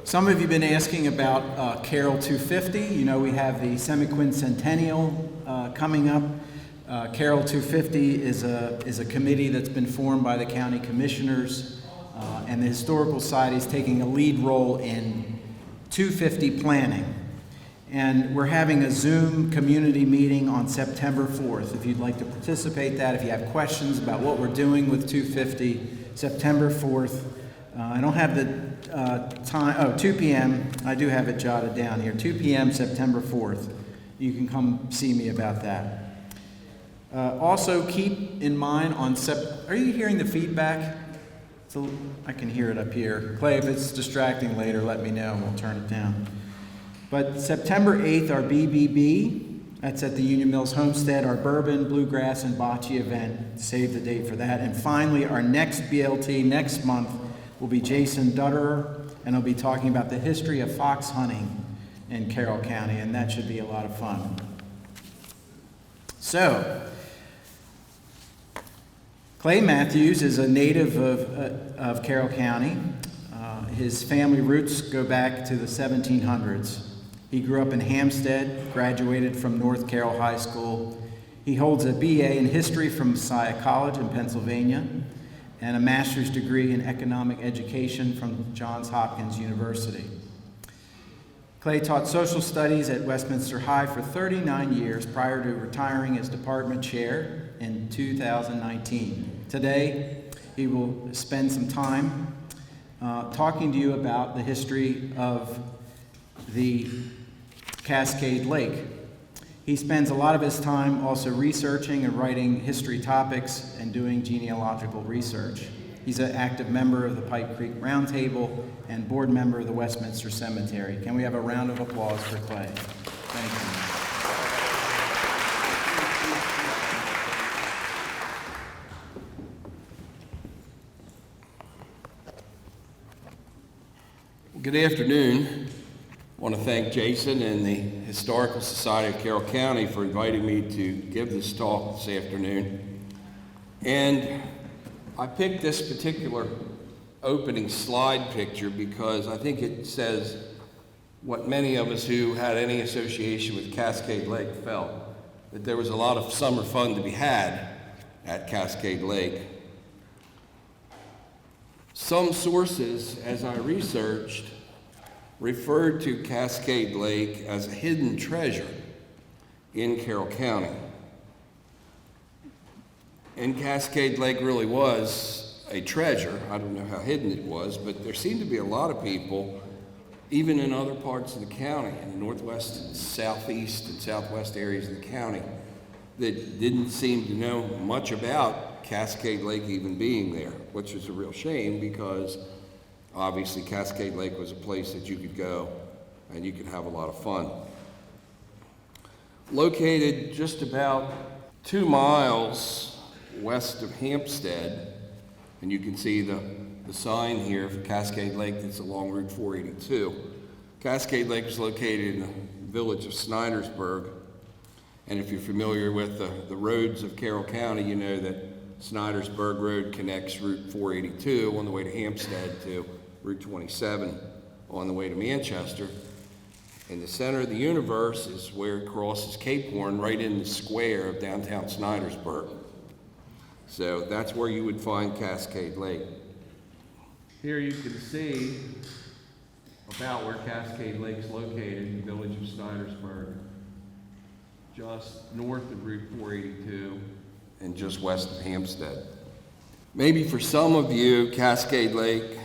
Some of you have been asking about Carroll 250. You know, we have the semi-quincentennial coming up. Carroll 250 is a committee that's been formed by the county commissioners, and the Historical Society is taking a lead role in 250 planning. And we're having a Zoom community meeting on September 4th. If you'd like to participate in that, if you have questions about what we're doing with 250, September 4th. I don't have the time, 2 p.m. I do have it jotted down here, 2 p.m. September 4th. You can come see me about that. Also keep in mind are you hearing the feedback? I can hear it up here. Clay, if it's distracting later, let me know and we'll turn it down. But September 8th, our BBB, that's at the Union Mills Homestead, our bourbon, bluegrass, and bocce event. Save the date for that. And finally, our next BLT next month will be Jason Dutterer, and he'll be talking about the history of fox hunting in Carroll County, and that should be a lot of fun. So, Clay Matthews is a native of Carroll County. His family roots go back to the 1700s. He grew up in Hampstead, graduated from North Carroll High School. He holds a BA in history from Messiah College in Pennsylvania and a master's degree in economic education from Johns Hopkins University. Clay taught social studies at Westminster High for 39 years prior to retiring as department chair in 2019. Today, he will spend some time talking to you about the history of the Cascade Lake. He spends a lot of his time also researching and writing history topics and doing genealogical research. He's an active member of the Pipe Creek Roundtable and board member of the Westminster Cemetery. Can we have a round of applause for Clay? Thank you. Good afternoon. I want to thank Jason and the Historical Society of Carroll County for inviting me to give this talk this afternoon. And I picked this particular opening slide picture because I think it says what many of us who had any association with Cascade Lake felt, that there was a lot of summer fun to be had at Cascade Lake. Some sources, as I researched, referred to Cascade Lake as a hidden treasure in Carroll County. And Cascade Lake really was a treasure. I don't know how hidden it was, but there seemed to be a lot of people, even in other parts of the county, in the northwest, southeast, and southwest areas of the county, that didn't seem to know much about Cascade Lake even being there, which was a real shame because obviously Cascade Lake was a place that you could go and you could have a lot of fun. Located just about 2 miles west of Hampstead, and you can see the sign here for Cascade Lake that's along Route 482. Cascade Lake is located in the village of Snydersburg, and if you're familiar with the roads of Carroll County, you know that Snydersburg Road connects Route 482 on the way to Hampstead to Route 27 on the way to Manchester. In the center of the universe is where it crosses Cape Horn, right in the square of downtown Snydersburg. So that's where you would find Cascade Lake. Here you can see about where Cascade Lake is located in the village of Snydersburg, just north of Route 482 and just west of Hampstead. Maybe for some of you, Cascade Lake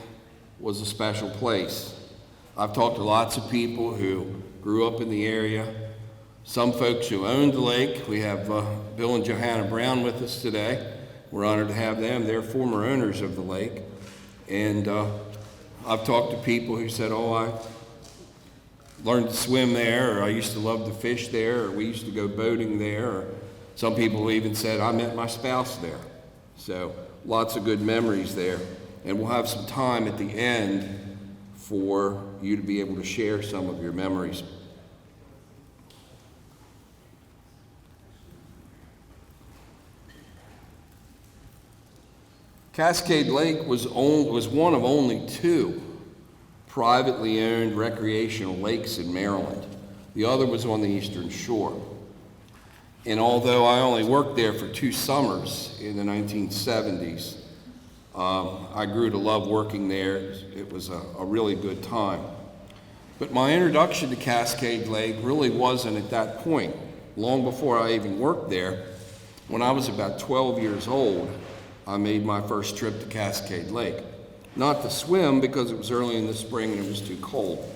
was a special place. I've talked to lots of people who grew up in the area, some folks who owned the lake. We have Bill and Johanna Brown with us today. We're honored to have them. They're former owners of the lake. And I've talked to people who said, oh, I learned to swim there, or I used to love to fish there, or we used to go boating there, or some people even said, I met my spouse there. So lots of good memories there. And we'll have some time at the end for you to be able to share some of your memories. Cascade Lake was one of only 2 privately owned recreational lakes in Maryland. The other was on the Eastern Shore. And although I only worked there for 2 summers in the 1970s, I grew to love working there. It was a really good time. But my introduction to Cascade Lake really wasn't at that point. Long before I even worked there, when I was about 12 years old, I made my first trip to Cascade Lake. Not to swim because it was early in the spring and it was too cold.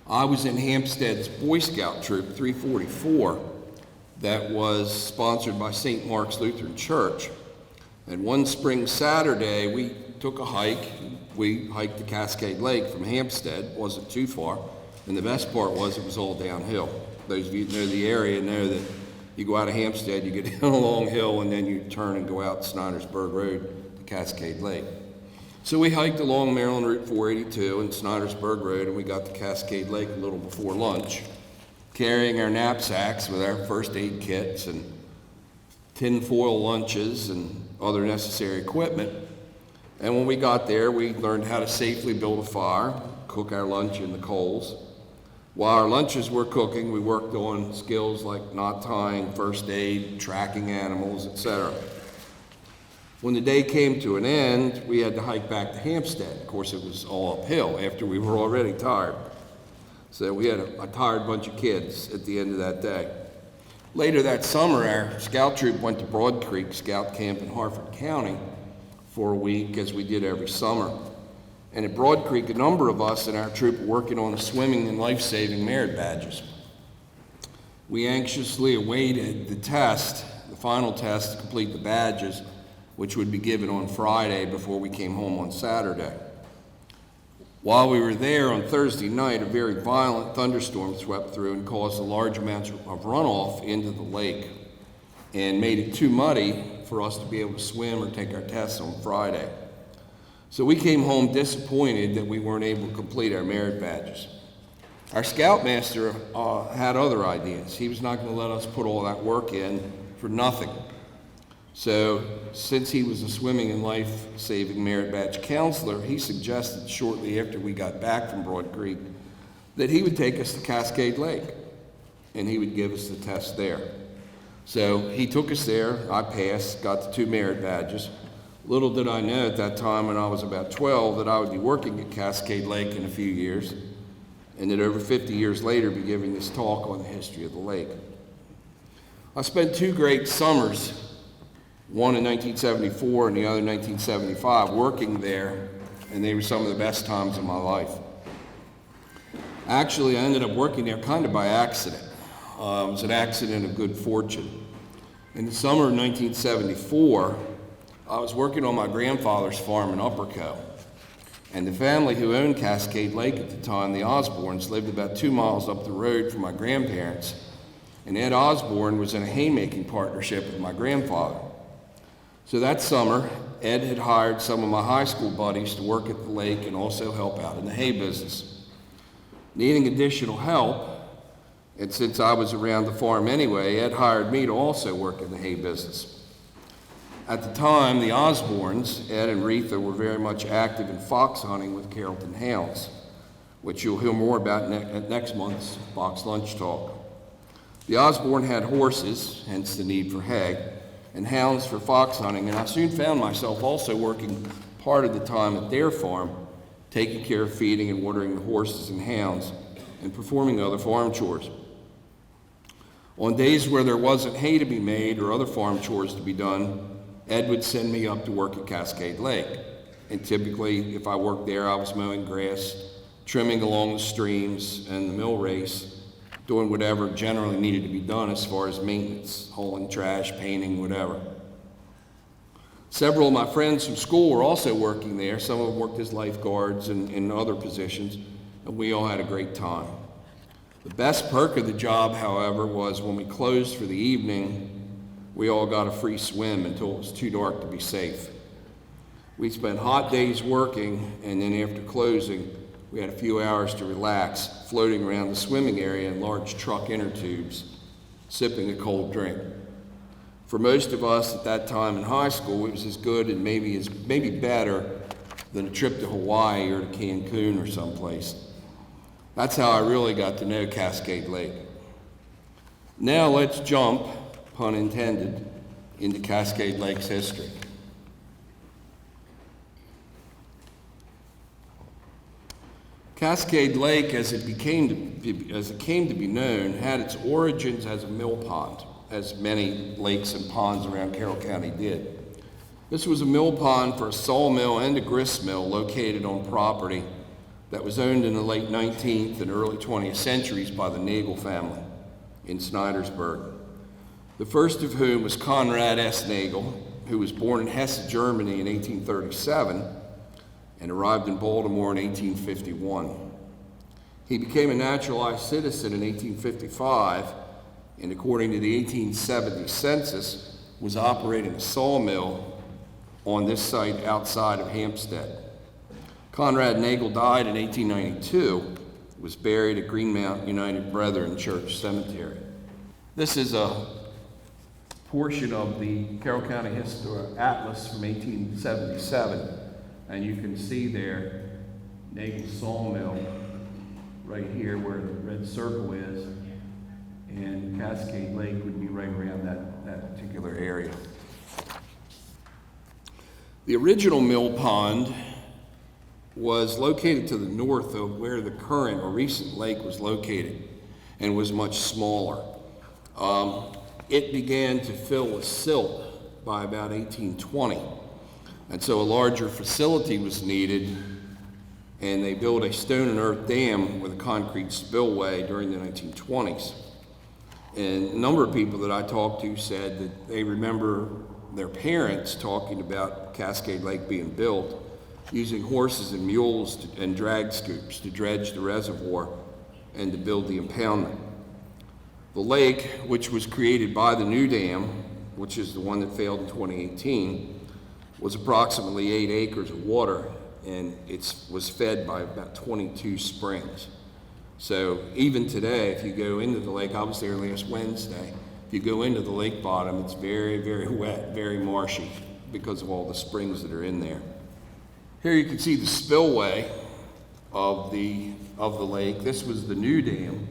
I was in Hampstead's Boy Scout Troop 344 that was sponsored by St. Mark's Lutheran Church. And one spring Saturday, we took a hike. We hiked the Cascade Lake from Hampstead. Wasn't too far. And the best part was it was all downhill. Those of you that know the area know that you go out of Hampstead, you get down a long hill, and then you turn and go out Snydersburg Road to Cascade Lake. So we hiked along Maryland Route 482 and Snydersburg Road, and we got to Cascade Lake a little before lunch, carrying our knapsacks with our first aid kits and tin-foil lunches and other necessary equipment. And when we got there, we learned how to safely build a fire, cook our lunch in the coals. While our lunches were cooking, we worked on skills like knot tying, first aid, tracking animals, etc. When the day came to an end, we had to hike back to Hampstead. Of course, it was all uphill after we were already tired. So we had a tired bunch of kids at the end of that day. Later that summer, our scout troop went to Broad Creek Scout Camp in Harford County for a week, as we did every summer. And at Broad Creek, a number of us in our troop were working on the swimming and life-saving merit badges. We anxiously awaited the test, the final test to complete the badges, which would be given on Friday before we came home on Saturday. While we were there on Thursday night, a very violent thunderstorm swept through and caused a large amount of runoff into the lake and made it too muddy for us to be able to swim or take our tests on Friday. So we came home disappointed that we weren't able to complete our merit badges. Our scoutmaster had other ideas. He was not going to let us put all that work in for nothing. So since he was a swimming and life-saving merit badge counselor, he suggested shortly after we got back from Broad Creek that he would take us to Cascade Lake and he would give us the test there. So he took us there. I passed, got the 2 merit badges. Little did I know at that time when I was about 12 that I would be working at Cascade Lake in a few years, and that over 50 years later be giving this talk on the history of the lake. I spent 2 great summers, one in 1974 and the other in 1975, working there, and they were some of the best times of my life. Actually, I ended up working there kind of by accident. It was an accident of good fortune. In the summer of 1974, I was working on my grandfather's farm in Upperco, and the family who owned Cascade Lake at the time, the Osbornes, lived about 2 miles up the road from my grandparents, and Ed Osborne was in a haymaking partnership with my grandfather. So that summer, Ed had hired some of my high school buddies to work at the lake and also help out in the hay business. Needing additional help, and since I was around the farm anyway, Ed hired me to also work in the hay business. At the time, the Osbornes, Ed and Retha, were very much active in fox hunting with Carrollton hounds, which you'll hear more about at next month's Fox Lunch Talk. The Osborne had horses, hence the need for hay, and hounds for fox hunting, and I soon found myself also working part of the time at their farm, taking care of feeding and watering the horses and hounds, and performing other farm chores. On days where there wasn't hay to be made or other farm chores to be done, Ed would send me up to work at Cascade Lake. And typically, if I worked there, I was mowing grass, trimming along the streams and the mill race, doing whatever generally needed to be done as far as maintenance, hauling trash, painting, whatever. Several of my friends from school were also working there. Some of them worked as lifeguards and in other positions, and we all had a great time. The best perk of the job, however, was when we closed for the evening, we all got a free swim until it was too dark to be safe. We spent hot days working, and then after closing, we had a few hours to relax, floating around the swimming area in large truck inner tubes, sipping a cold drink. For most of us at that time in high school, it was as good and maybe better than a trip to Hawaii or to Cancun or someplace. That's how I really got to know Cascade Lake. Now let's jump, pun intended, into Cascade Lake's history. Cascade Lake, as it came to be known, had its origins as a mill pond, as many lakes and ponds around Carroll County did. This was a mill pond for a sawmill and a grist mill located on property that was owned in the late 19th and early 20th centuries by the Nagel family in Snydersburg. The first of whom was Conrad S. Nagel, who was born in Hesse, Germany in 1837 and arrived in Baltimore in 1851. He became a naturalized citizen in 1855 and, according to the 1870 census, was operating a sawmill on this site outside of Hampstead. Conrad Nagel died in 1892, was buried at Greenmount United Brethren Church Cemetery. This is a portion of the Carroll County Historic Atlas from 1877, and you can see there Nagel Sawmill right here where the red circle is, and Cascade Lake would be right around that particular area. The original mill pond was located to the north of where the current or recent lake was located and was much smaller. It began to fill with silt by about 1820, and so a larger facility was needed, and they built a stone and earth dam with a concrete spillway during the 1920s. And a number of people that I talked to said that they remember their parents talking about Cascade Lake being built using horses and mules and drag scoops to dredge the reservoir and to build the impoundment. The lake, which was created by the new dam, which is the one that failed in 2018, was approximately 8 acres of water, and it was fed by about 22 springs. So even today, if you go into the lake, I was there last Wednesday, if you go into the lake bottom, it's very, very wet, very marshy because of all the springs that are in there. Here you can see the spillway of the lake. This was the new dam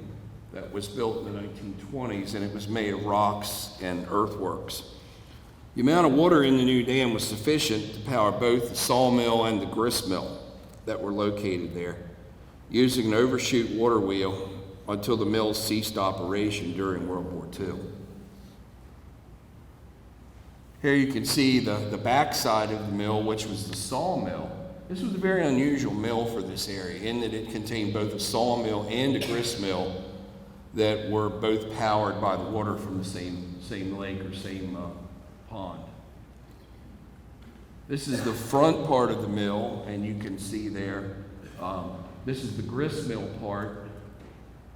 that was built in the 1920s, and it was made of rocks and earthworks. The amount of water in the new dam was sufficient to power both the sawmill and the grist mill that were located there, using an overshoot water wheel until the mills ceased operation during World War II. Here you can see the backside of the mill, which was the sawmill. This was a very unusual mill for this area in that it contained both a sawmill and a grist mill that were both powered by the water from the same lake or same pond. This is the front part of the mill, and you can see there, this is the grist mill part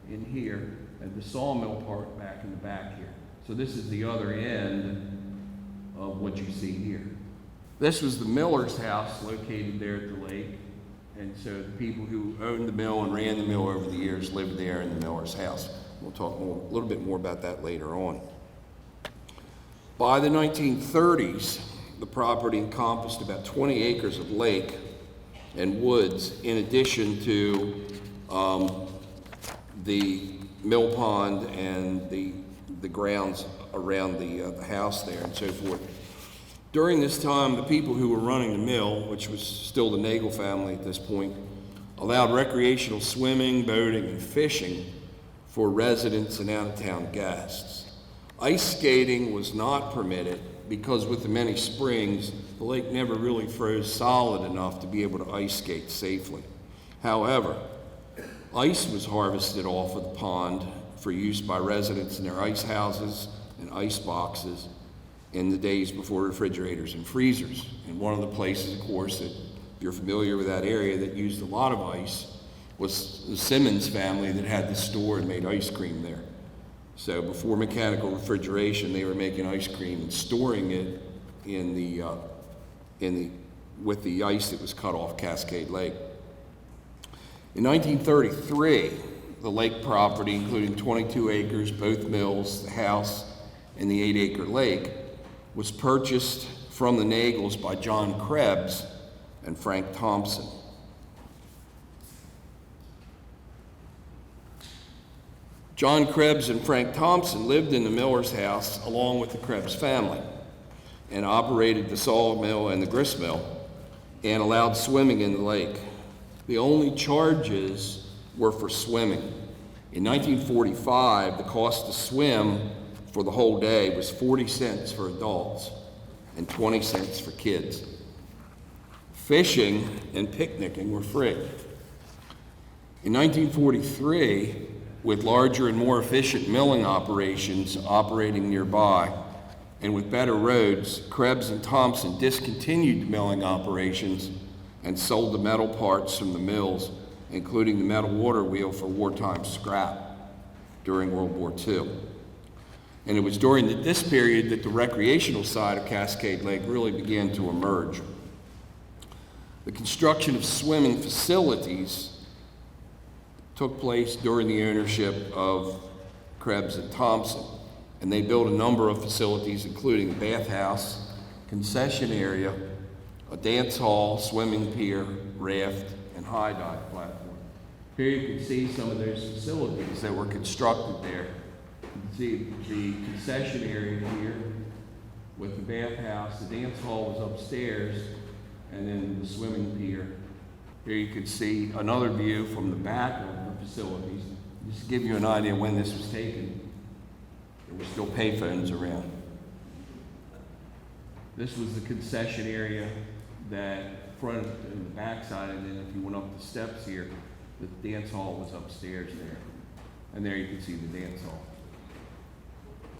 in here, and the sawmill part back in the back here. So this is the other end of what you see here. This was the miller's house located there at the lake, and so the people who owned the mill and ran the mill over the years lived there in the miller's house. We'll talk a little bit more about that later on. By the 1930s, the property encompassed about 20 acres of lake and woods, in addition to the mill pond and the grounds around the house there and so forth. During this time, the people who were running the mill, which was still the Nagel family at this point, allowed recreational swimming, boating, and fishing for residents and out-of-town guests. Ice skating was not permitted because with the many springs, the lake never really froze solid enough to be able to ice skate safely. However, ice was harvested off of the pond for use by residents in their ice houses and ice boxes in the days before refrigerators and freezers. And one of the places, of course, that if you're familiar with that area that used a lot of ice was the Simmons family that had the store and made ice cream there. So before mechanical refrigeration, they were making ice cream and storing it with the ice that was cut off Cascade Lake. In 1933, the lake property, including 22 acres, both mills, the house, and the 8-acre lake, was purchased from the Nagels by John Krebs and Frank Thompson. John Krebs and Frank Thompson lived in the Miller's house along with the Krebs family and operated the sawmill and the grist mill and allowed swimming in the lake. The only charges were for swimming. In 1945, the cost to swim for the whole day was 40 cents for adults and 20 cents for kids. Fishing and picnicking were free. In 1943, with larger and more efficient milling operations operating nearby, and with better roads, Krebs and Thompson discontinued the milling operations and sold the metal parts from the mills, including the metal water wheel, for wartime scrap during World War II. And it was during this period that the recreational side of Cascade Lake really began to emerge. The construction of swimming facilities took place during the ownership of Krebs and Thompson, and they built a number of facilities, including a bathhouse, concession area, a dance hall, swimming pier, raft, and high dive platform. Here you can see some of those facilities that were constructed there. You can see the concession area here with the bathhouse. The dance hall was upstairs, and then the swimming pier. Here you can see another view from the back of the facilities. Just to give you an idea when this was taken, there were still payphones around. This was the concession area that front and the back side, and then if you went up the steps here, the dance hall was upstairs there. And there you can see the dance hall.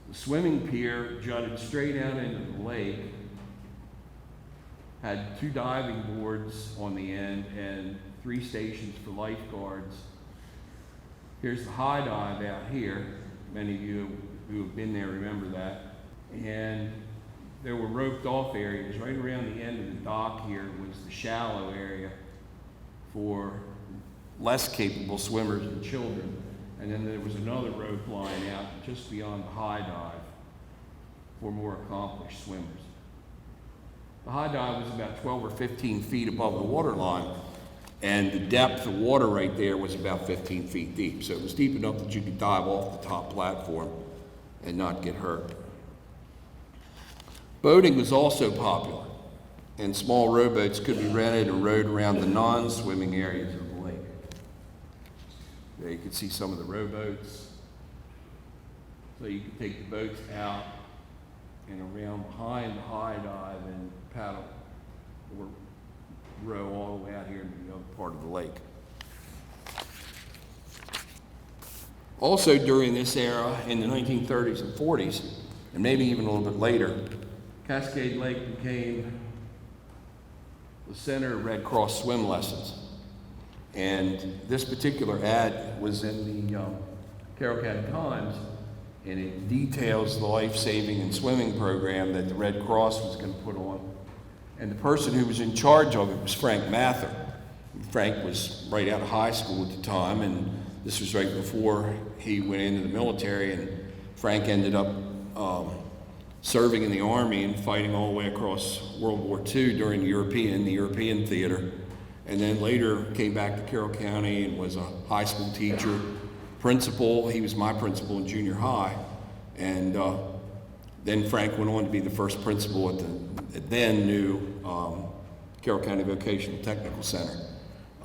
The swimming pier jutted straight out into the lake, had 2 diving boards on the end and 3 stations for lifeguards. Here's the high dive out here. Many of you who have been there remember that. And there were roped off areas. Right around the end of the dock here was the shallow area for less capable swimmers and children. And then there was another rope line out just beyond the high dive for more accomplished swimmers. The high dive was about 12 or 15 feet above the water line, and the depth of water right there was about 15 feet deep. So it was deep enough that you could dive off the top platform and not get hurt. Boating was also popular, and small rowboats could be rented and rowed around the non-swimming areas of the lake. There you can see some of the rowboats. So you could take the boats out and around behind the high dive and paddle or row all the way out here into the other part of the lake. Also during this era, in the 1930s and 40s, and maybe even a little bit later, Cascade Lake became the center of Red Cross swim lessons. And this particular ad was in the Carroll County Times, and it details the life-saving and swimming program that the Red Cross was going to put on. And the person who was in charge of it was Frank Mather. Frank was right out of high school at the time, and this was right before he went into the military, and Frank ended up serving in the Army and fighting all the way across World War II during the European theater, and then later came back to Carroll County and was a high school teacher, principal. He was my principal in junior high, and then Frank went on to be the first principal at the then new Carroll County Vocational Technical Center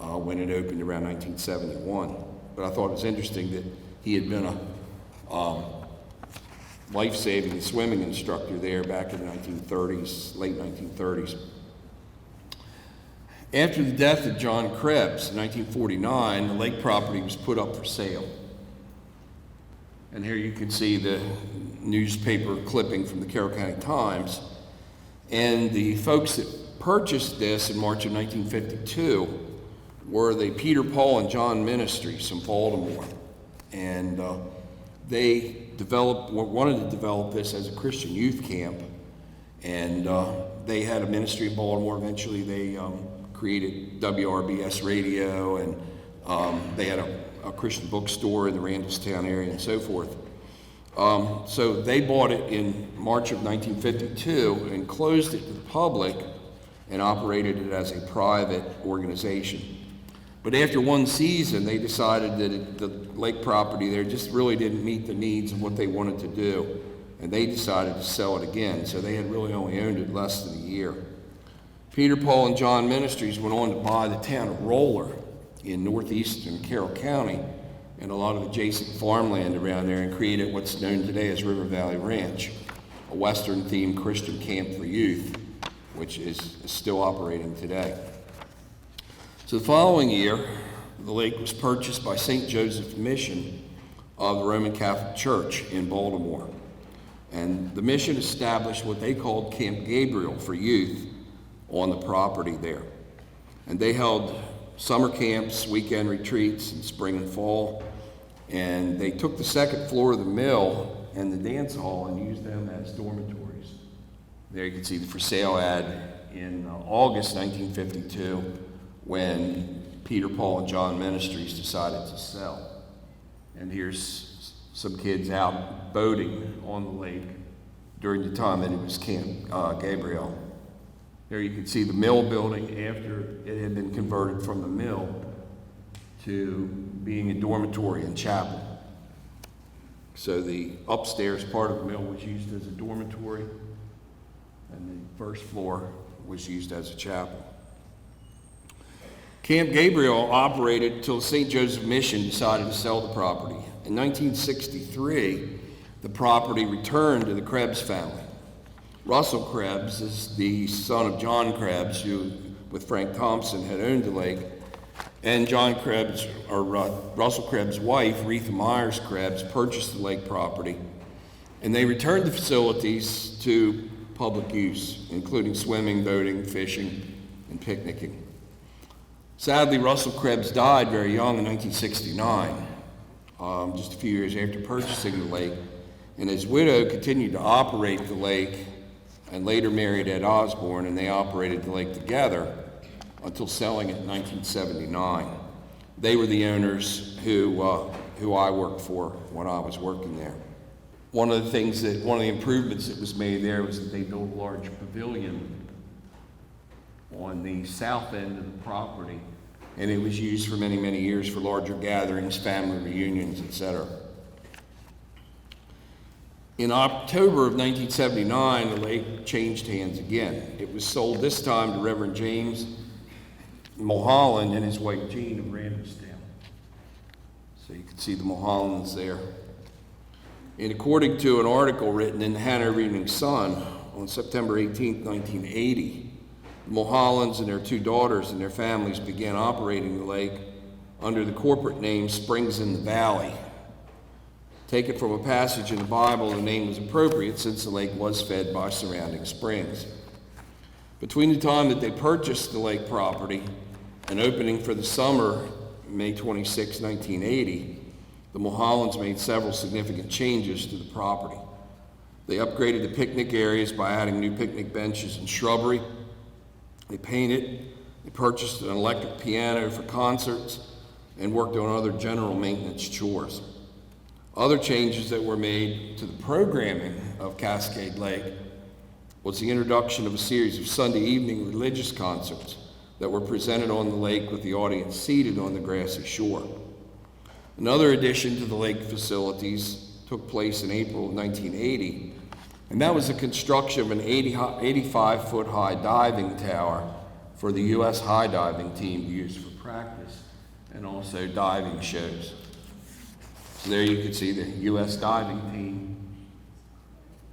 when it opened around 1971. But I thought it was interesting that he had been a life-saving swimming instructor there back in the 1930s, late 1930s. After the death of John Krebs in 1949, the lake property was put up for sale. And here you can see the newspaper clipping from the Carroll County Times. And the folks that purchased this in March of 1952 were the Peter, Paul, and John Ministries from Baltimore. And they wanted to develop this as a Christian youth camp. And they had a ministry in Baltimore. Eventually they created WRBS radio, and they had a Christian bookstore in the Randallstown area and so forth. So they bought it in March of 1952 and closed it to the public and operated it as a private organization. But after one season, they decided that the lake property there just really didn't meet the needs of what they wanted to do, and they decided to sell it again, so they had really only owned it less than a year. Peter, Paul, and John Ministries went on to buy the town of Roller in northeastern Carroll County and a lot of adjacent farmland around there, and created what's known today as River Valley Ranch, a Western-themed Christian camp for youth, which is still operating today. So the following year, the lake was purchased by St. Joseph Mission of the Roman Catholic Church in Baltimore. And the mission established what they called Camp Gabriel for youth on the property there. And they held summer camps, weekend retreats in spring and fall. And they took the second floor of the mill and the dance hall and used them as dormitories. There you can see the for sale ad in August 1952 when Peter, Paul, and John Ministries decided to sell. And here's some kids out boating on the lake during the time that it was Camp Gabriel. There you can see the mill building after it had been converted from the mill to being a dormitory and chapel. So the upstairs part of the mill was used as a dormitory, and the first floor was used as a chapel. Camp Gabriel operated until St. Joseph Mission decided to sell the property. In 1963, the property returned to the Krebs family. Russell Krebs is the son of John Krebs, who, with Frank Thompson, had owned the lake, and John Krebs, or Russell Krebs' wife, Retha Myers Krebs, purchased the lake property, and they returned the facilities to public use, including swimming, boating, fishing, and picnicking. Sadly, Russell Krebs died very young in 1969, just a few years after purchasing the lake, and his widow continued to operate the lake and later married Ed Osborne, and they operated the lake together until selling it in 1979. They were the owners who I worked for when I was working there. One of the improvements that was made there was that they built a large pavilion on the south end of the property, and it was used for many, many years for larger gatherings, family reunions, etc. In October of 1979, the lake changed hands again. It was sold this time to Reverend James Mulholland and his wife Jean of Randallstown. So you can see the Mulhollands there. And according to an article written in the Hanover Evening Sun on September 18, 1980, the Mulhollands and their two daughters and their families began operating the lake under the corporate name Springs in the Valley. Taken from a passage in the Bible, the name was appropriate since the lake was fed by surrounding springs. Between the time that they purchased the lake property and opening for the summer, May 26, 1980, the Mulhollands made several significant changes to the property. They upgraded the picnic areas by adding new picnic benches and shrubbery. They painted, they purchased an electric piano for concerts, and worked on other general maintenance chores. Other changes that were made to the programming of Cascade Lake was the introduction of a series of Sunday evening religious concerts that were presented on the lake with the audience seated on the grassy shore. Another addition to the lake facilities took place in April of 1980, and that was the construction of an 85-foot-high diving tower for the U.S. high diving team to use for practice and also diving shows. So there you can see the U.S. diving team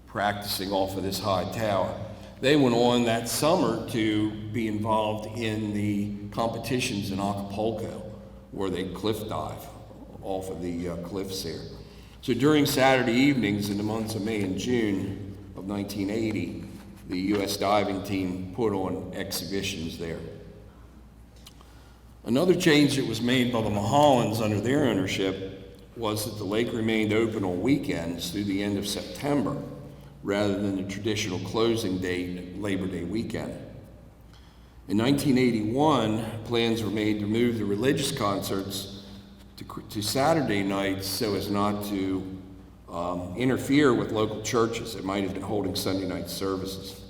practicing off of this high tower. They went on that summer to be involved in the competitions in Acapulco, where they cliff dive off of the cliffs there. So during Saturday evenings in the months of May and June of 1980, the U.S. diving team put on exhibitions there. Another change that was made by the Mulhollands under their ownership was that the lake remained open on weekends through the end of September, rather than the traditional closing date, Labor Day weekend. In 1981, plans were made to move the religious concerts to Saturday nights so as not to interfere with local churches that might have been holding Sunday night services.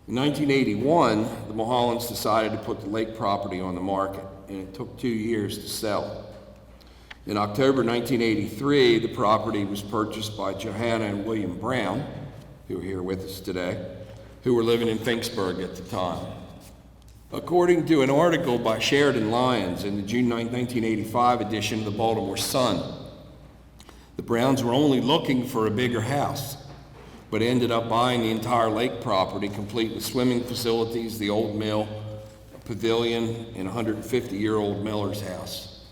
In 1981, the Mulhollands decided to put the lake property on the market, and it took 2 years to sell. In October 1983, the property was purchased by Johanna and William Brown, who are here with us today, who were living in Finksburg at the time. According to an article by Sheridan Lyons in the June 9, 1985 edition of the Baltimore Sun, the Browns were only looking for a bigger house, but ended up buying the entire lake property, complete with swimming facilities, the old mill, a pavilion, and a 150-year-old miller's house.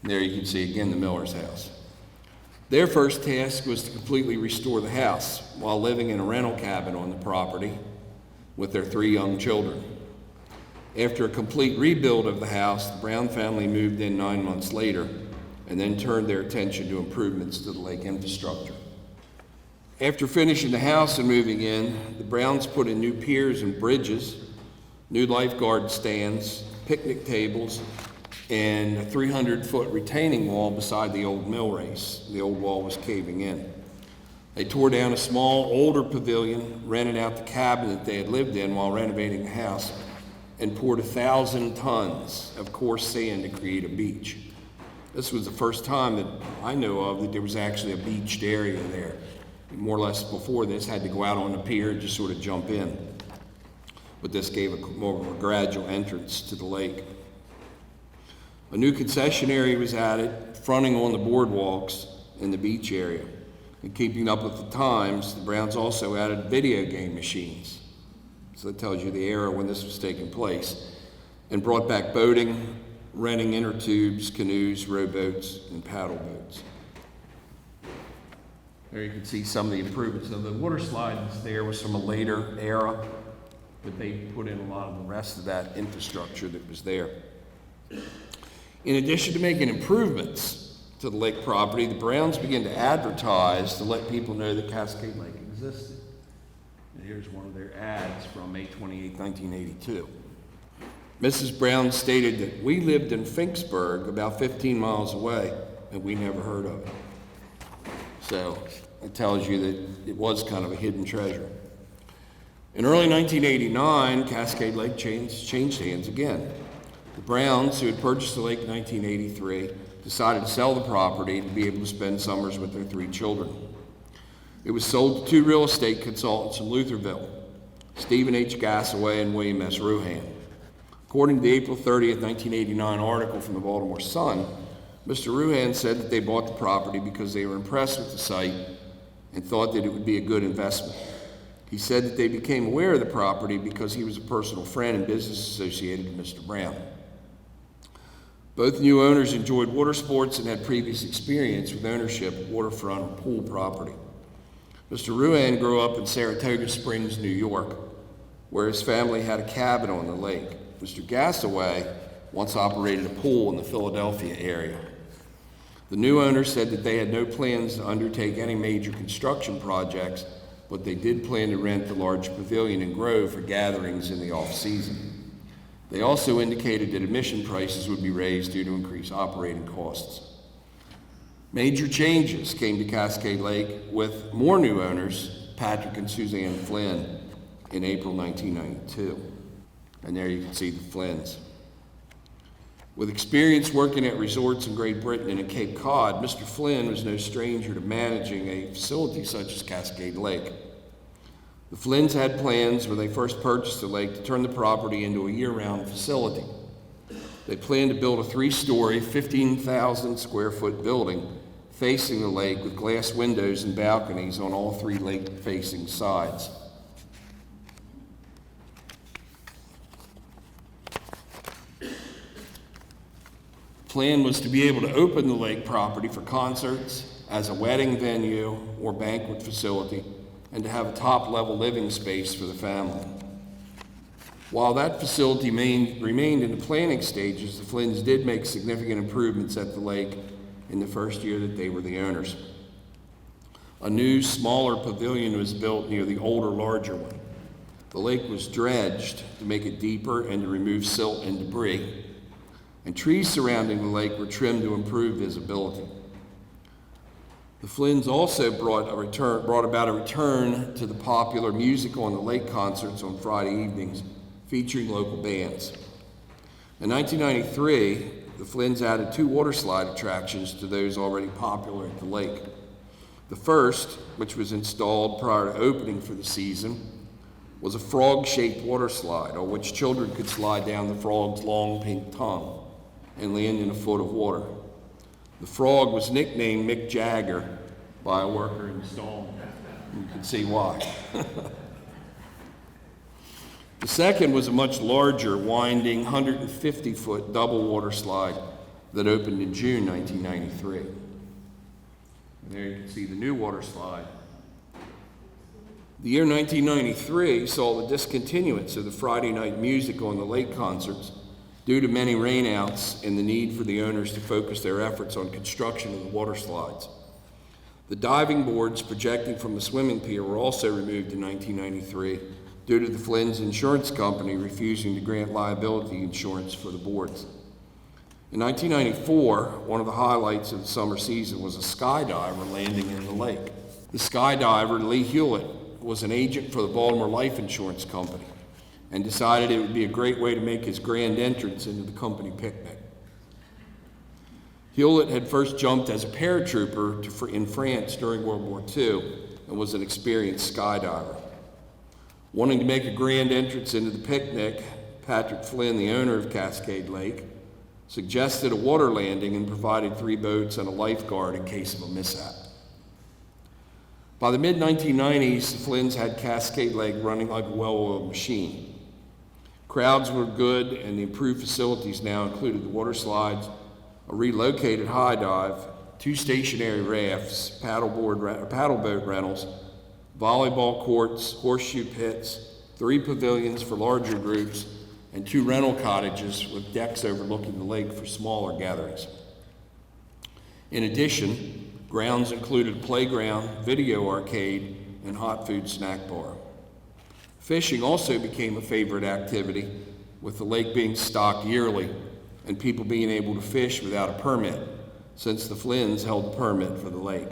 There you can see again the miller's house. Their first task was to completely restore the house while living in a rental cabin on the property with their 3 young children. After a complete rebuild of the house, the Brown family moved in 9 months later and then turned their attention to improvements to the lake infrastructure. After finishing the house and moving in, the Browns put in new piers and bridges, new lifeguard stands, picnic tables, and a 300-foot retaining wall beside the old mill race. The old wall was caving in. They tore down a small, older pavilion, rented out the cabin that they had lived in while renovating the house, and poured 1,000 tons of coarse sand to create a beach. This was the first time that I know of that there was actually a beached area there. More or less before this, had to go out on the pier and just sort of jump in. But this gave more of a gradual entrance to the lake. A new concession area was added, fronting on the boardwalks in the beach area. And keeping up with the times, the Browns also added video game machines. So that tells you the era when this was taking place. And brought back boating, renting inner tubes, canoes, rowboats, and paddle boats. There you can see some of the improvements. Now the water slides there was from a later era, but they put in a lot of the rest of that infrastructure that was there. In addition to making improvements to the lake property, the Browns began to advertise to let people know that Cascade Lake existed. And here's one of their ads from May 28, 1982. Mrs. Brown stated that we lived in Finksburg, about 15 miles away, and we never heard of it. So it tells you that it was kind of a hidden treasure. In early 1989, Cascade Lake changed hands again. The Browns, who had purchased the lake in 1983, decided to sell the property to be able to spend summers with their 3 children. It was sold to 2 real estate consultants in Lutherville, Stephen H. Gassaway and William S. Ruhan. According to the April 30th, 1989 article from the Baltimore Sun, Mr. Ruhan said that they bought the property because they were impressed with the site and thought that it would be a good investment. He said that they became aware of the property because he was a personal friend and business associated with Mr. Brown. Both new owners enjoyed water sports and had previous experience with ownership of waterfront or pool property. Mr. Ruhan grew up in Saratoga Springs, New York, where his family had a cabin on the lake. Mr. Gassaway once operated a pool in the Philadelphia area. The new owner said that they had no plans to undertake any major construction projects, but they did plan to rent the large pavilion and grove for gatherings in the off-season. They also indicated that admission prices would be raised due to increased operating costs. Major changes came to Cascade Lake with more new owners, Patrick and Suzanne Flynn, in April 1992. And there you can see the Flynns. With experience working at resorts in Great Britain and in Cape Cod, Mr. Flynn was no stranger to managing a facility such as Cascade Lake. The Flynns had plans when they first purchased the lake to turn the property into a year-round facility. They planned to build a 3-story, 15,000 square foot building facing the lake with glass windows and balconies on all 3 lake-facing sides. The plan was to be able to open the lake property for concerts, as a wedding venue or banquet facility, and to have a top-level living space for the family. While that facility remained in the planning stages, the Flynns did make significant improvements at the lake in the first year that they were the owners. A new, smaller pavilion was built near the older, larger one. The lake was dredged to make it deeper and to remove silt and debris, and trees surrounding the lake were trimmed to improve visibility. The Flynn's also brought about a return to the popular Music on the Lake concerts on Friday evenings, featuring local bands. In 1993, the Flynn's added 2 water slide attractions to those already popular at the lake. The first, which was installed prior to opening for the season, was a frog-shaped water slide on which children could slide down the frog's long pink tongue and land in a foot of water. The frog was nicknamed Mick Jagger by a worker in the stall. You can see why. The second was a much larger, winding 150-foot double water slide that opened in June 1993. And there you can see the new water slide. The year 1993 saw the discontinuance of the Friday night Music on the Lake concerts due to many rainouts and the need for the owners to focus their efforts on construction of the water slides. The diving boards projecting from the swimming pier were also removed in 1993 due to the Flynn's insurance company refusing to grant liability insurance for the boards. In 1994, one of the highlights of the summer season was a skydiver landing in the lake. The skydiver, Lee Hewlett, was an agent for the Baltimore Life Insurance Company and decided it would be a great way to make his grand entrance into the company picnic. Hewlett had first jumped as a paratrooper in France during World War II and was an experienced skydiver. Wanting to make a grand entrance into the picnic, Patrick Flynn, the owner of Cascade Lake, suggested a water landing and provided 3 boats and a lifeguard in case of a mishap. By the mid-1990s, the Flynn's had Cascade Lake running like a well-oiled machine. Crowds were good, and the improved facilities now included the water slides, a relocated high dive, 2 stationary rafts, paddle boat rentals, volleyball courts, horseshoe pits, 3 pavilions for larger groups, and 2 rental cottages with decks overlooking the lake for smaller gatherings. In addition, grounds included a playground, video arcade, and hot food snack bar. Fishing also became a favorite activity, with the lake being stocked yearly and people being able to fish without a permit, since the Flynn's held the permit for the lake.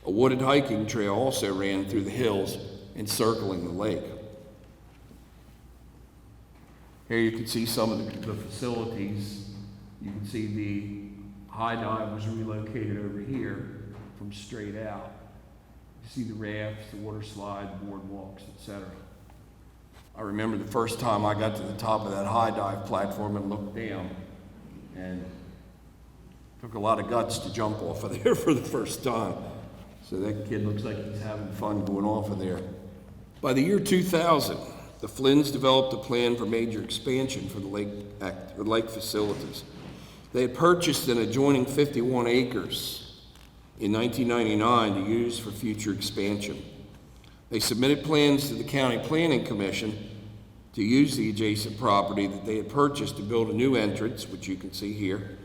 A wooded hiking trail also ran through the hills encircling the lake. Here you can see some of the facilities. You can see the high dive was relocated over here from straight out. You see the rafts, the water slide, boardwalks, etc. I remember the first time I got to the top of that high dive platform and looked down, and it took a lot of guts to jump off of there for the first time. So that kid looks like he's having fun going off of there. By the year 2000, the Flynn's developed a plan for major expansion for the lake facilities. They had purchased an adjoining 51 acres in 1999 to use for future expansion. They submitted plans to the County Planning Commission to use the adjacent property that they had purchased to build a new entrance, which you can see here,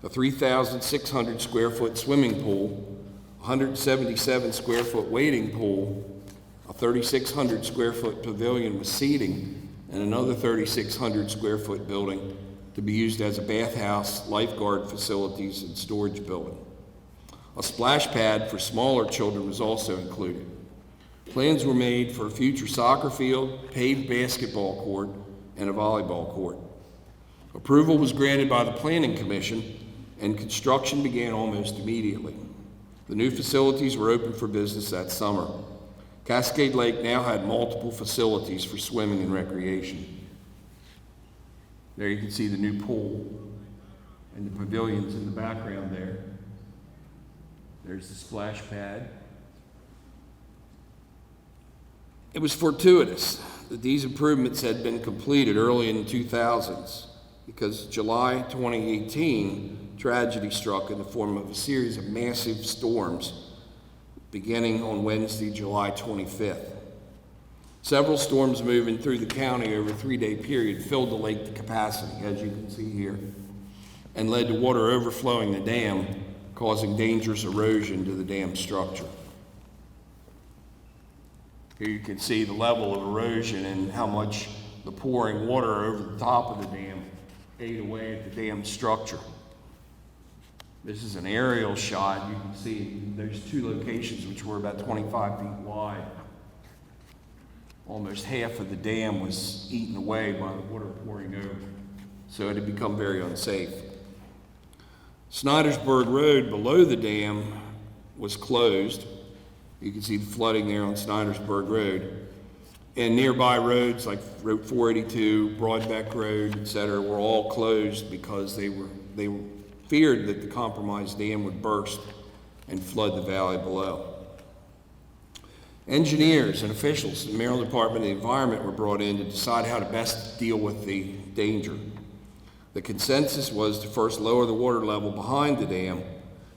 a 3,600 square foot swimming pool, 177 square foot wading pool, a 3,600 square foot pavilion with seating, and another 3,600 square foot building to be used as a bathhouse, lifeguard facilities, and storage building. A splash pad for smaller children was also included. Plans were made for a future soccer field, paved basketball court, and a volleyball court. Approval was granted by the Planning Commission, and construction began almost immediately. The new facilities were open for business that summer. Cascade Lake now had multiple facilities for swimming and recreation. There you can see the new pool and the pavilions in the background there. There's the splash pad. It was fortuitous that these improvements had been completed early in the 2000s because July 2018, tragedy struck in the form of a series of massive storms beginning on Wednesday, July 25th. Several storms moving through the county over a 3-day period filled the lake to capacity, as you can see here, and led to water overflowing the dam, causing dangerous erosion to the dam structure. Here you can see the level of erosion and how much the pouring water over the top of the dam ate away at the dam structure. This is an aerial shot. You can see those two locations, which were about 25 feet wide. Almost half of the dam was eaten away by the water pouring over, so it had become very unsafe. Snydersburg Road below the dam was closed. You can see the flooding there on Snydersburg Road. And nearby roads like Route 482, Broadbeck Road, et cetera, were all closed because they feared that the compromised dam would burst and flood the valley below. Engineers and officials in the Maryland Department of the Environment were brought in to decide how to best deal with the danger. The consensus was to first lower the water level behind the dam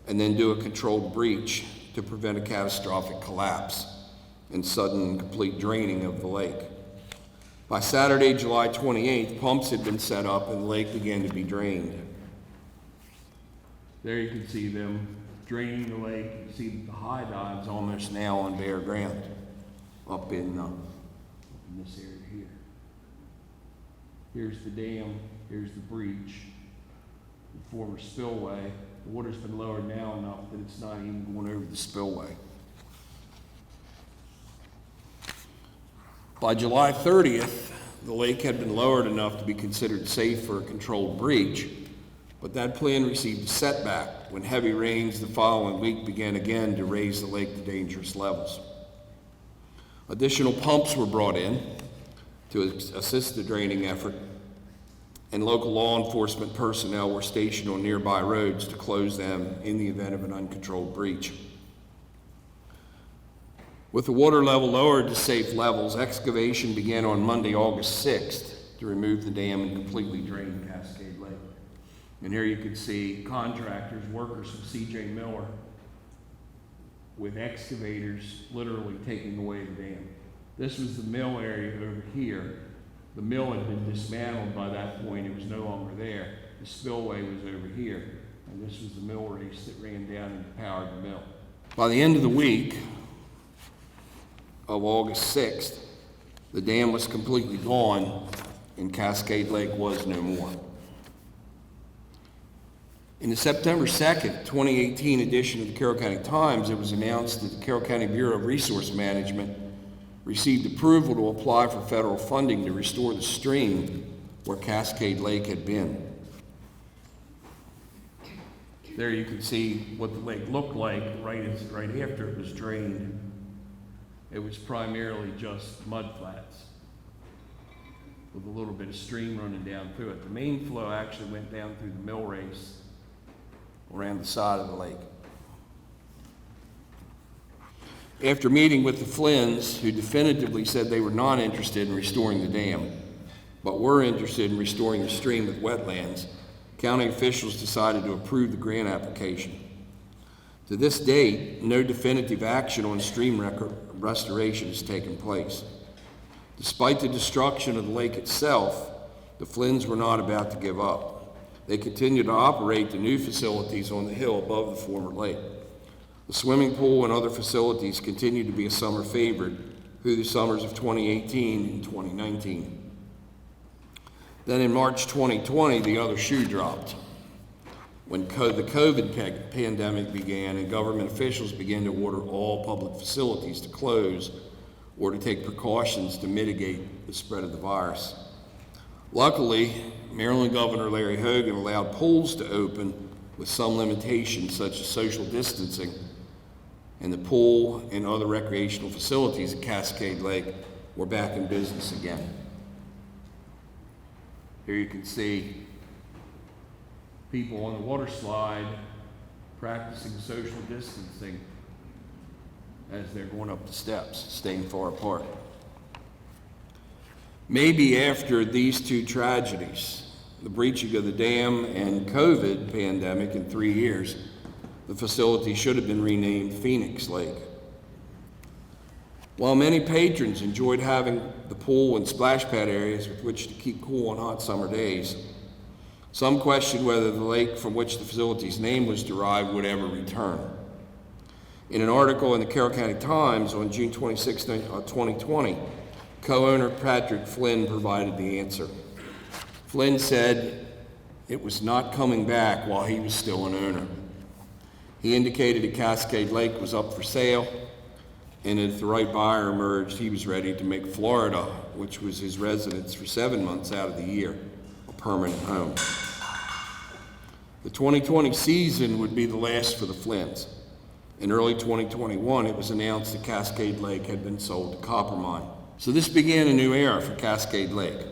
and then do a controlled breach to prevent a catastrophic collapse and sudden and complete draining of the lake. By Saturday, July 28th, pumps had been set up and the lake began to be drained. There you can see them draining the lake. You see the high dives almost now on bare ground up in this area here. Here's the dam, here's the breach, the former spillway. The water's been lowered now enough that it's not even going over the spillway. By July 30th, the lake had been lowered enough to be considered safe for a controlled breach, but that plan received a setback when heavy rains the following week began again to raise the lake to dangerous levels. Additional pumps were brought in to assist the draining effort, and local law enforcement personnel were stationed on nearby roads to close them in the event of an uncontrolled breach. With the water level lowered to safe levels, excavation began on Monday, August 6th to remove the dam and completely drain Cascade Lake. And here you can see contractors, workers from C.J. Miller with excavators literally taking away the dam. This was the mill area over here. The mill had been dismantled by that point. It was no longer there. The spillway was over here. And this was the mill race that ran down and powered the mill. By the end of the week of August 6th, the dam was completely gone and Cascade Lake was no more. In the September 2nd, 2018 edition of the Carroll County Times, it was announced that the Carroll County Bureau of Resource Management received approval to apply for federal funding to restore the stream where Cascade Lake had been. There you can see what the lake looked like right after it was drained. It was primarily just mud flats with a little bit of stream running down through it. The main flow actually went down through the mill race around the side of the lake. After meeting with the Flynns, who definitively said they were not interested in restoring the dam, but were interested in restoring the stream with wetlands, county officials decided to approve the grant application. To this date, no definitive action on stream restoration has taken place. Despite the destruction of the lake itself, the Flynns were not about to give up. They continued to operate the new facilities on the hill above the former lake. The swimming pool and other facilities continued to be a summer favorite through the summers of 2018 and 2019. Then in March 2020, the other shoe dropped. When the COVID pandemic began and government officials began to order all public facilities to close or to take precautions to mitigate the spread of the virus. Luckily, Maryland Governor Larry Hogan allowed pools to open with some limitations such as social distancing, and the pool and other recreational facilities at Cascade Lake were back in business again. Here you can see people on the water slide practicing social distancing as they're going up the steps, staying far apart. Maybe after these two tragedies, the breaching of the dam and COVID pandemic in 3 years, the facility should have been renamed Phoenix Lake. While many patrons enjoyed having the pool and splash pad areas with which to keep cool on hot summer days, some questioned whether the lake from which the facility's name was derived would ever return. In an article in the Carroll County Times on June 26, 2020, co-owner Patrick Flynn provided the answer. Flynn said it was not coming back while he was still an owner. He indicated that Cascade Lake was up for sale, and if the right buyer emerged, he was ready to make Florida, which was his residence for 7 months out of the year, a permanent home. The 2020 season would be the last for the Flynn's. In early 2021, it was announced that Cascade Lake had been sold to Coppermine. So this began a new era for Cascade Lake.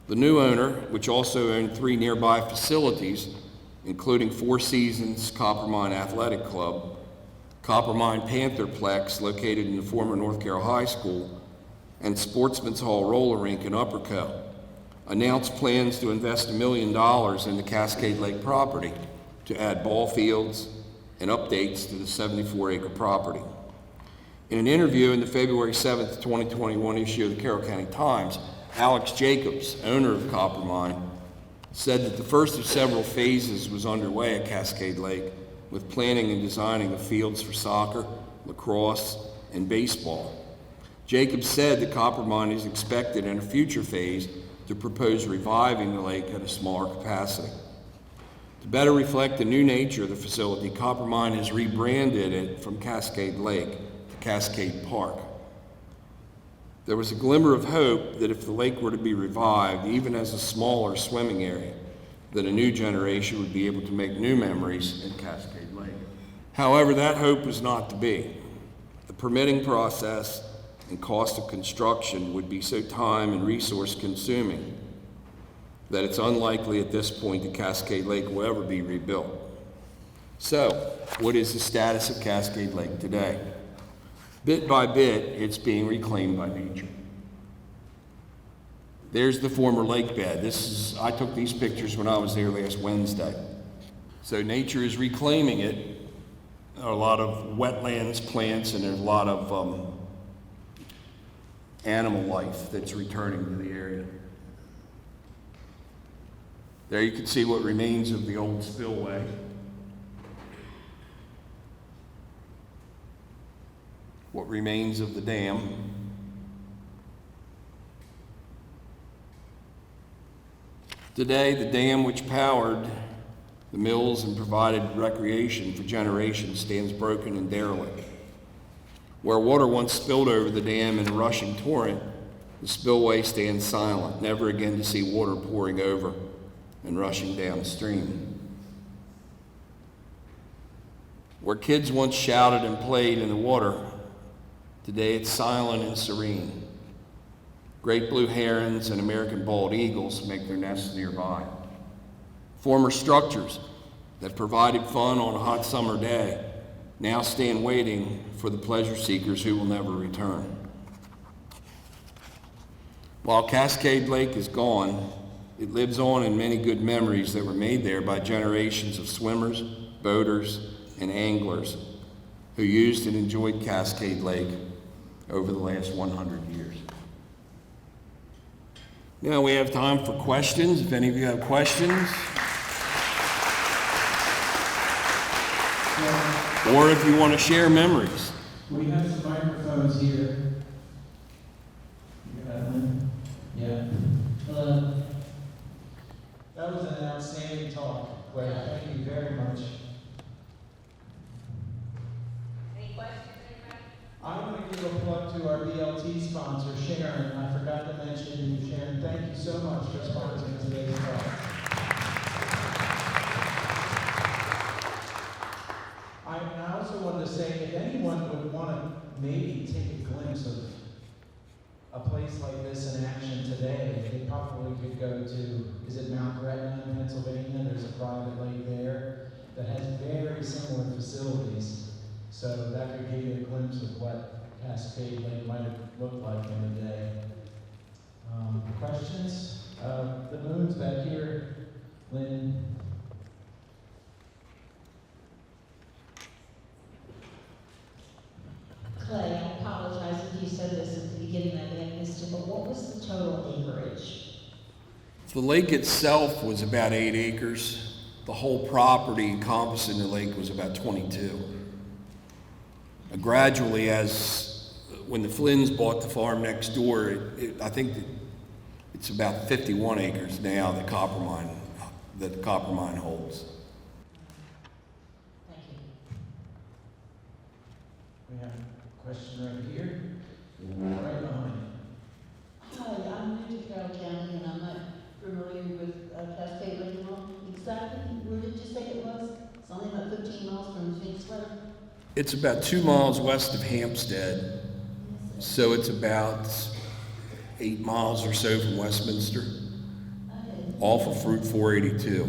The new owner, which also owned 3 nearby facilities, including Four Seasons Coppermine Athletic Club, Coppermine Pantherplex located in the former North Carroll High School, and Sportsman's Hall Roller Rink in Upperco, announced plans to invest $1 million in the Cascade Lake property to add ball fields and updates to the 74-acre property. In an interview in the February 7th, 2021 issue of the Carroll County Times, Alex Jacobs, owner of Coppermine, said that the first of several phases was underway at Cascade Lake, with planning and designing of fields for soccer, lacrosse, and baseball. Jacobs said that Coppermine is expected in a future phase to propose reviving the lake at a smaller capacity. To better reflect the new nature of the facility, Coppermine has rebranded it from Cascade Lake to Cascade Park. There was a glimmer of hope that if the lake were to be revived, even as a smaller swimming area, that a new generation would be able to make new memories in Cascade Lake. However, that hope was not to be. The permitting process and cost of construction would be so time and resource consuming that it's unlikely at this point that Cascade Lake will ever be rebuilt. So, what is the status of Cascade Lake today? Bit by bit, it's being reclaimed by nature. There's the former lake bed. I took these pictures when I was there last Wednesday. So nature is reclaiming it. There are a lot of wetlands, plants, and there's a lot of animal life that's returning to the area. There you can see what remains of the old spillway. What remains of the dam. Today, the dam which powered the mills and provided recreation for generations stands broken and derelict. Where water once spilled over the dam in a rushing torrent, the spillway stands silent, never again to see water pouring over and rushing downstream. Where kids once shouted and played in the water, today it's silent and serene. Great blue herons and American bald eagles make their nests nearby. Former structures that provided fun on a hot summer day now stand waiting for the pleasure seekers who will never return. While Cascade Lake is gone, it lives on in many good memories that were made there by generations of swimmers, boaters, and anglers who used and enjoyed Cascade Lake over the last 100 years. Now we have time for questions. If any of you have questions, or if you want to share memories. We have some microphones here. You got one? Yeah. Hello. That was an outstanding talk, Claire. Thank you very much. Any questions, anybody? I want to give a plug to our BLT sponsor, Sharon. I forgot to mention you, Sharon. Thank you so much for sponsoring today's talk. I also wanted to say, if anyone would want to maybe take a glimpse of a place like this in action today, they probably could go to, is it Mount Gretna in Pennsylvania? There's a private lake there that has very similar facilities. So that could give you a glimpse of what Cascade Lake might have looked like in the day. Questions? The moon's back here. Lynn. Clay, I apologize if you said this at the beginning, I may have missed it, but what was the total acreage? The lake itself was about 8 acres. The whole property encompassing the lake was about 22. Gradually, when the Flynn's bought the farm next door, I think that it's about 51 acres now that Coppermine holds. Thank you. We have a question right here, right behind. Hi, I'm new to Carroll County and I'm not familiar with Cascade Lake at all. Exactly, where did you say it was? It's only about 15 miles from Phoenix Lake. It's about 2 miles west of Hampstead, so it's about 8 miles or so from Westminster, Okay. off of Route 482.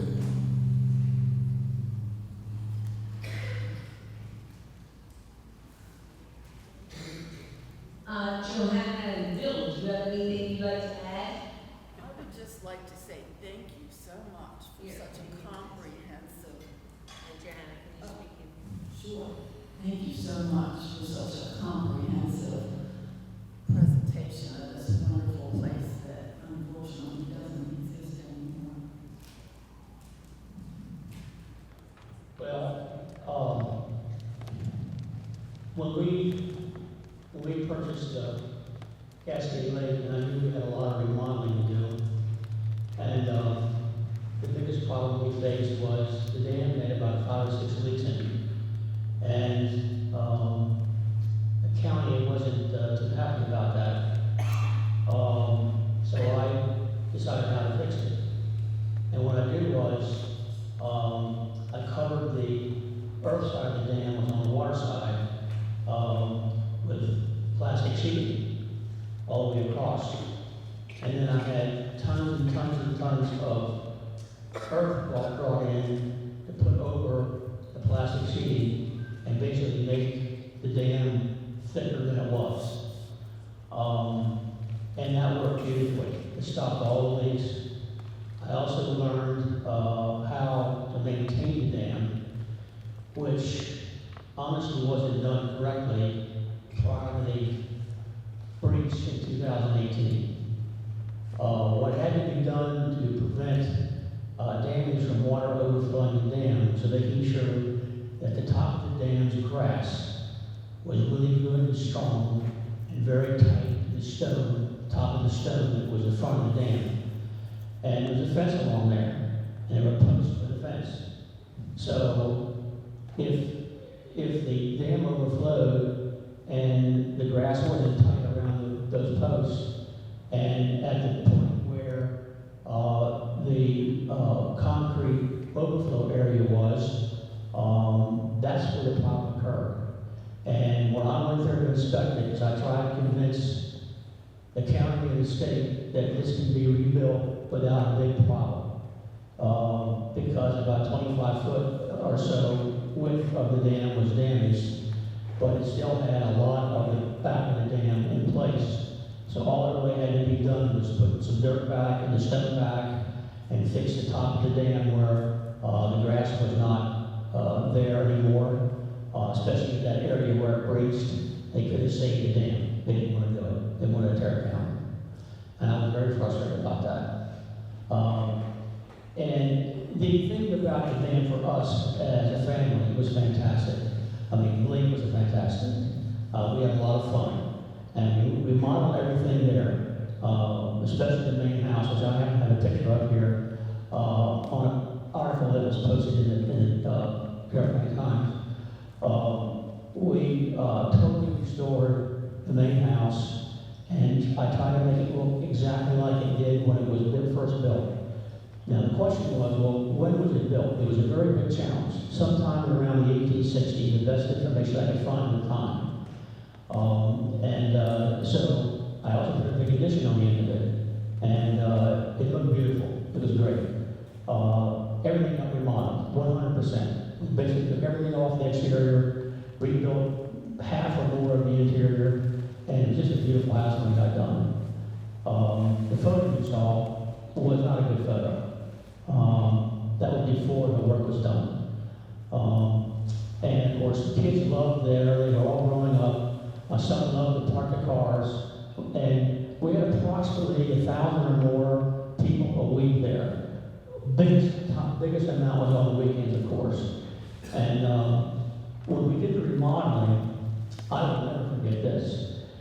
Johanna and Bill, do you have anything you'd like to add? I would just like to say thank you so much for such a comprehensive. Johanna, can you speak in? Sure. Thank you so much for such a comprehensive Presentation. of this wonderful place that unfortunately doesn't exist anymore. Well, when we purchased Cascade Lake, and I knew we had a lot of remodeling to do, and the biggest problem we faced was the dam had about 5 or 6 leaks in it, and the county wasn't too happy about that. So I decided how to fix it, and what I did was I covered the earth side of the dam, was on the water side, with plastic sheeting all the way across. And then I had tons and tons and tons of earth brought in to put over the plastic sheeting and basically make the dam thicker than it was. And that worked beautifully. It stopped all the leaks. I also learned how to maintain the dam, which honestly wasn't done correctly prior to the breach in 2018. What had to be done to prevent damage from water overflowing the dam, so making sure that the top of the dam's grass was really good and strong and very tight to the stone, top of the stone that was the front of the dam. And there was a fence along there, and there were posts for the fence. So if the dam overflowed and the grass wasn't tight around those posts, and at the point where the concrete overflow area was, that's where the problem occurred. And when I went there to inspect it, I tried to convince the county and the state that this can be rebuilt without a big problem. Because about 25 foot or so width of the dam was damaged, but it still had a lot of the back of the dam in place. So all that really had to be done was put some dirt back and the stone back and fix the top of the dam where the grass was not there anymore, especially in that area where it breached. They could have saved the dam. They didn't want to do it. They wanted to tear it down. And I was very frustrated about that. And the thing about the dam for us as a family was fantastic. I mean, Lee was fantastic. We had a lot of fun. And we modeled everything there, especially the main house, which I happen to have a picture of here, on an article that was posted in the Carroll County Times. We totally restored the main house, and I tried to make it look exactly like it did when it was first built. Now the question was, well, when was it built? It was a very big challenge. Sometime around the 1860s, the best information I could find at the time. So I also put a big addition on the end of it, and it looked beautiful. It was great. Everything got remodeled, 100%. We basically took everything off the exterior, rebuilt half or more of the interior, and it was just a beautiful house when it got done. The photo you saw was not a good photo. That was before the work was done. And of course, the kids loved there. They were all growing up. My son loved to park the cars. And we had approximately 1,000 or more people a week there. Biggest amount was on the weekends, of course. And when we did the remodeling, I will never forget this,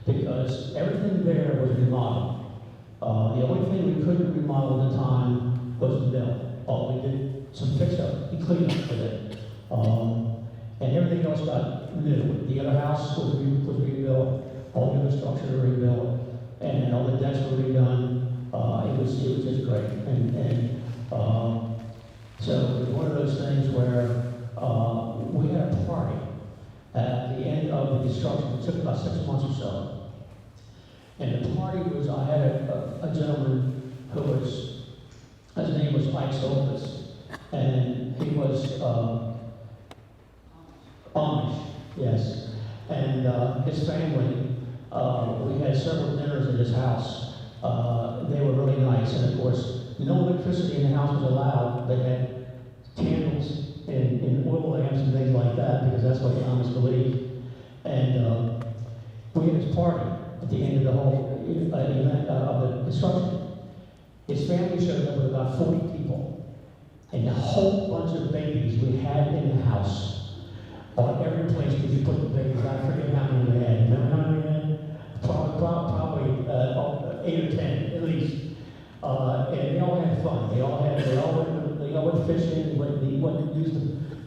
because everything there was remodeled. The only thing we couldn't remodel at the time was the mill. We did some fix-up and clean up with it. and everything else got new. The other house was rebuilt, all the other structures were rebuilt, and all the decks were redone. It was just great, so it was one of those things where we had a party at the end of the construction. It took about 6 months or so, and the party was, I had a gentleman who was, his name was Mike Soltis, and he was Amish, yes. And his family, we had several dinners at his house. They were really nice, and of course, no electricity in the house was allowed. They had candles and oil lamps and things like that, because that's what the Amish believe. And we had his party at the end of the whole event of the construction. His family showed up with about 40 people, and a whole bunch of babies we had in the house. On every place where you put the babies, I forget how many we had. Remember how many we had? Probably 8 or 10 at least. And they all had fun. They all went fishing. They went to use the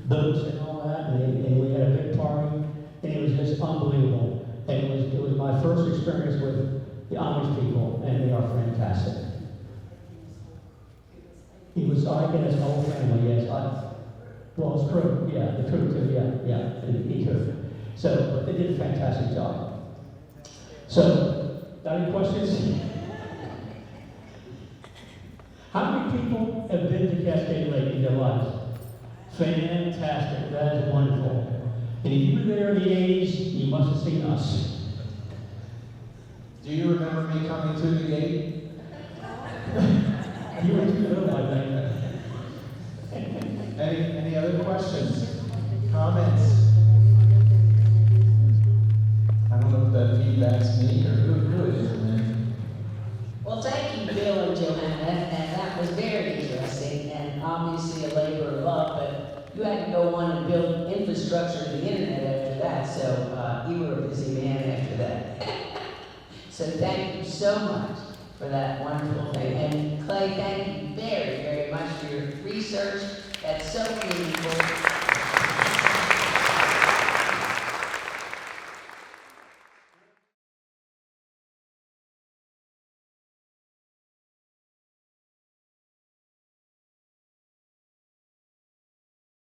boats and all that. And we had a big party, and it was just unbelievable. And it was my first experience with the Amish people, and they are fantastic. He was, I guess, his whole family, yes. Well, his crew, yeah, the crew too, yeah, the crew. So, but they did a fantastic job. So, got any questions? How many people have been to Cascade Lake in their lives? Fantastic, that is wonderful. And if you were there in the 80s, you must have seen us. Do you remember me coming to the gate? You were too little, I think. Any other questions, comments? I don't know if that feedback's me or who it is, man. Well, thank you, Bill and Joanna, and that was very interesting, and obviously a labor of love, but you had to go on and build infrastructure to the internet after that, so you were a busy man after that. So thank you so much for that wonderful thing. And Clay, thank you very, very much for your research. That's so